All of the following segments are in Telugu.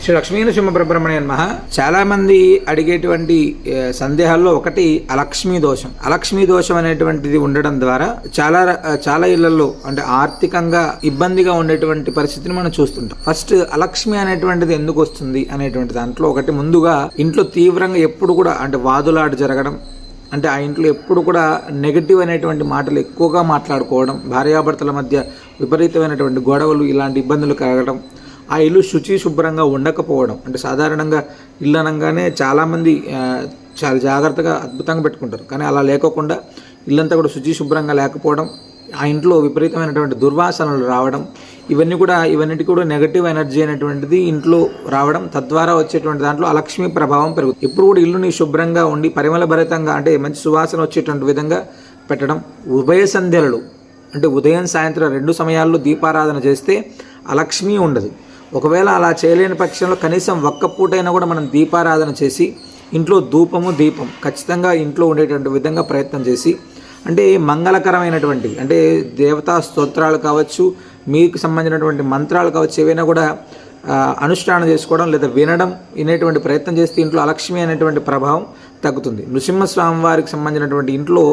శ్రీ లక్ష్మీనరసింహ నమః. చాలామంది అడిగేటువంటి సందేహాల్లో ఒకటి అలక్ష్మీ దోషం. అలక్ష్మీ దోషం అనేటువంటిది ఉండడం ద్వారా చాలా ఇళ్లలో అంటే ఆర్థికంగా ఇబ్బందిగా ఉండేటువంటి పరిస్థితిని మనం చూస్తుంటాం. ఫస్ట్ అలక్ష్మి అనేటువంటిది ఎందుకు వస్తుంది అనేటువంటి దాంట్లో ఒకటి, ముందుగా ఇంట్లో తీవ్రంగా ఎప్పుడు కూడా అంటే వాదులాట జరగడం, అంటే ఆ ఇంట్లో ఎప్పుడు కూడా నెగటివ్ అనేటువంటి మాటలు ఎక్కువగా మాట్లాడుకోవడం, భార్యాభర్తల మధ్య విపరీతమైనటువంటి గొడవలు, ఇలాంటి ఇబ్బందులు కలగడం, ఆ ఇల్లు శుచి శుభ్రంగా ఉండకపోవడం. అంటే సాధారణంగా ఇల్లు అనగానే చాలామంది చాలా జాగ్రత్తగా అద్భుతంగా పెట్టుకుంటారు, కానీ అలా లేకోకుండా ఇల్లంతా కూడా శుచి శుభ్రంగా లేకపోవడం, ఆ ఇంట్లో విపరీతమైనటువంటి దుర్వాసనలు రావడం, ఇవన్నిటి కూడా నెగటివ్ ఎనర్జీ అనేటువంటిది ఇంట్లో రావడం, తద్వారా వచ్చేటువంటి దాంట్లో అలక్ష్మి ప్రభావం పెరుగుతుంది. ఎప్పుడు కూడా ఇల్లుని శుభ్రంగా ఉండి పరిమళ భరితంగా అంటే మంచి సువాసన వచ్చేటువంటి విధంగా పెట్టడం. ఉభయ సంధ్యలలో అంటే ఉదయం సాయంత్రం 2 సమయాల్లో దీపారాధన చేస్తే అలక్ష్మి ఉండదు. ఒకవేళ అలా చేయలేని పక్షంలో కనీసం ఒక్క పూటైనా కూడా మనం దీపారాధన చేసి ఇంట్లో దీపం ఖచ్చితంగా ఇంట్లో ఉండేటువంటి విధంగా ప్రయత్నం చేసి, అంటే మంగళకరమైనటువంటి అంటే దేవతా స్తోత్రాలు కావచ్చు, మీకు సంబంధించినటువంటి మంత్రాలు కావచ్చు, ఏవైనా కూడా అనుష్ఠానం చేసుకోవడం లేదా వినేటువంటి ప్రయత్నం చేస్తే ఇంట్లో అలక్ష్మి అనేటువంటి ప్రభావం తగ్గుతుంది. నృసింహస్వామి వారికి సంబంధించినటువంటి ఇంట్లో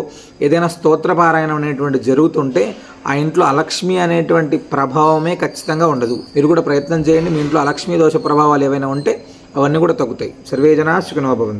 ఏదైనా స్తోత్రపారాయణం అనేటువంటి జరుగుతుంటే ఆ ఇంట్లో అలక్ష్మి అనేటువంటి ప్రభావమే ఖచ్చితంగా ఉండదు. మీరు కూడా ప్రయత్నం చేయండి. మీ ఇంట్లో అలక్ష్మి దోష ప్రభావాలు ఏవైనా ఉంటే అవన్నీ కూడా తగ్గుతాయి. సర్వే జనా సుఖినో భవంతు.